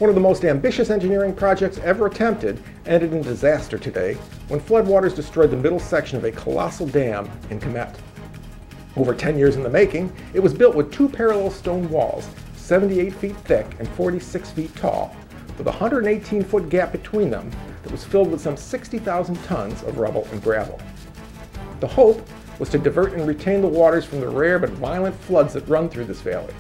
One of the most ambitious engineering projects ever attempted ended in disaster today when floodwaters destroyed the middle section of a colossal dam in Kemet. Over 10 years in the making, it was built with two parallel stone walls, 78 feet thick and 46 feet tall, with a 118-foot gap between them that was filled with some 60,000 tons of rubble and gravel. The hope was to divert and retain the waters from the rare but violent floods that run through this valley.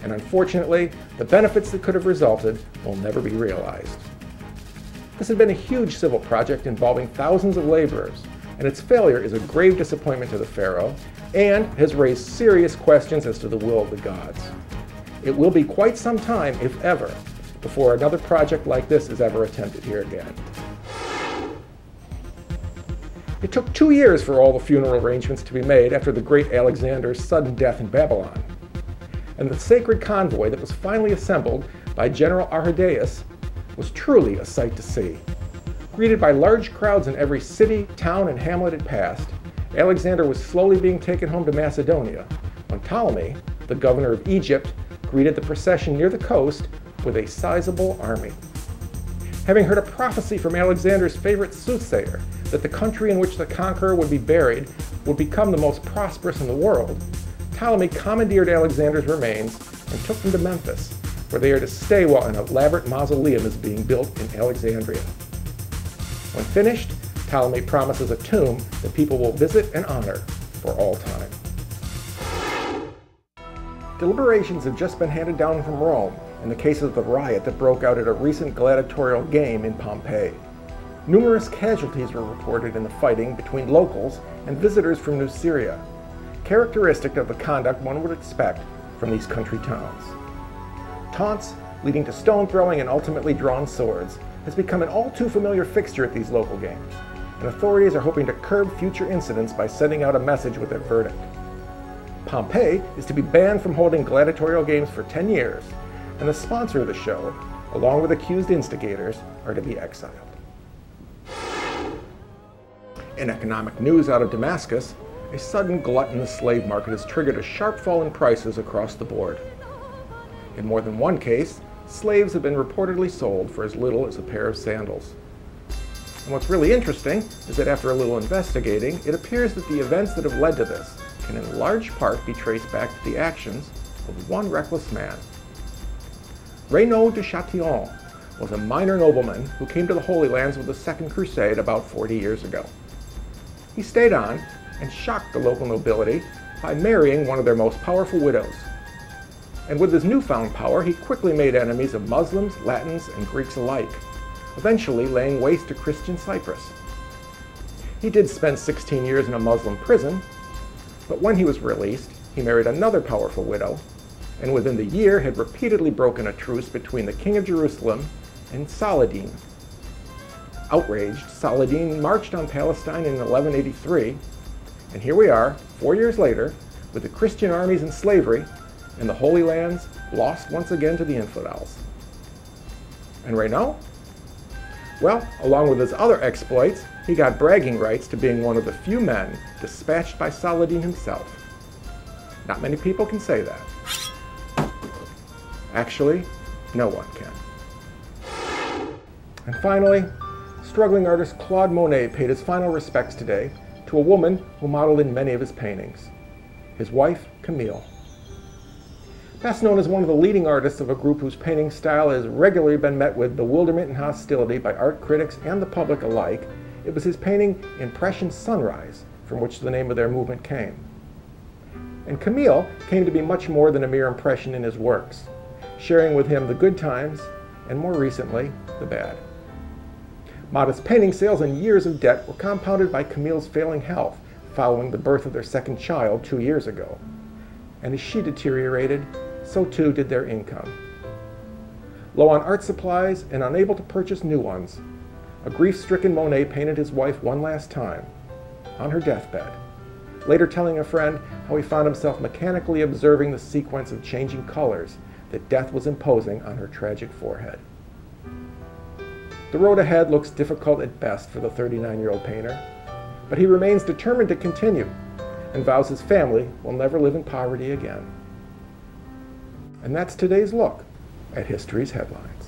And unfortunately, the benefits that could have resulted will never be realized. This had been a huge civil project involving thousands of laborers, and its failure is a grave disappointment to the pharaoh and has raised serious questions as to the will of the gods. It will be quite some time, if ever, before another project like this is ever attempted here again. It took 2 years for all the funeral arrangements to be made after the great Alexander's sudden death in Babylon. And the sacred convoy that was finally assembled by General Arrhidaeus was truly a sight to see. Greeted by large crowds in every city, town, and hamlet it passed, Alexander was slowly being taken home to Macedonia when Ptolemy, the governor of Egypt, greeted the procession near the coast with a sizable army. Having heard a prophecy from Alexander's favorite soothsayer that the country in which the conqueror would be buried would become the most prosperous in the world, Ptolemy commandeered Alexander's remains and took them to Memphis, where they are to stay while an elaborate mausoleum is being built in Alexandria. When finished, Ptolemy promises a tomb that people will visit and honor for all time. Deliberations have just been handed down from Rome in the case of the riot that broke out at a recent gladitorial game in Pompeii. Numerous casualties were reported in the fighting between locals and visitors from New Syria, characteristic of the conduct one would expect from these country towns. Taunts, leading to stone throwing and ultimately drawn swords, has become an all-too-familiar fixture at these local games, and authorities are hoping to curb future incidents by sending out a message with their verdict. Pompeii is to be banned from holding gladiatorial games for 10 years, and the sponsor of the show, along with accused instigators, are to be exiled. In economic news out of Damascus, a sudden glut in the slave market has triggered a sharp fall in prices across the board. In more than one case, slaves have been reportedly sold for as little as a pair of sandals. And what's really interesting is that after a little investigating, it appears that the events that have led to this can in large part be traced back to the actions of one reckless man. Renaud de Chatillon was a minor nobleman who came to the Holy Lands with the Second Crusade about 40 years ago. He stayed on and shocked the local nobility by marrying one of their most powerful widows. And with his newfound power, he quickly made enemies of Muslims, Latins, and Greeks alike, eventually laying waste to Christian Cyprus. He did spend 16 years in a Muslim prison, but when he was released, he married another powerful widow, and within the year had repeatedly broken a truce between the King of Jerusalem and Saladin. Outraged, Saladin marched on Palestine in 1183, and here we are, 4 years later, with the Christian armies in slavery and the Holy Lands lost once again to the infidels. And Renaud? Well, along with his other exploits, he got bragging rights to being one of the few men dispatched by Saladin himself. Not many people can say that. Actually, no one can. And finally, struggling artist Claude Monet paid his final respects today to a woman who modeled in many of his paintings, his wife, Camille. Best known as one of the leading artists of a group whose painting style has regularly been met with bewilderment and hostility by art critics and the public alike, it was his painting Impression Sunrise from which the name of their movement came. And Camille came to be much more than a mere impression in his works, sharing with him the good times and, more recently, the bad. Modest painting sales and years of debt were compounded by Camille's failing health following the birth of their second child 2 years ago. And as she deteriorated, so too did their income. Low on art supplies and unable to purchase new ones, a grief-stricken Monet painted his wife one last time, on her deathbed, later telling a friend how he found himself mechanically observing the sequence of changing colors that death was imposing on her tragic forehead. The road ahead looks difficult at best for the 39-year-old painter, but he remains determined to continue and vows his family will never live in poverty again. And that's today's look at history's headlines.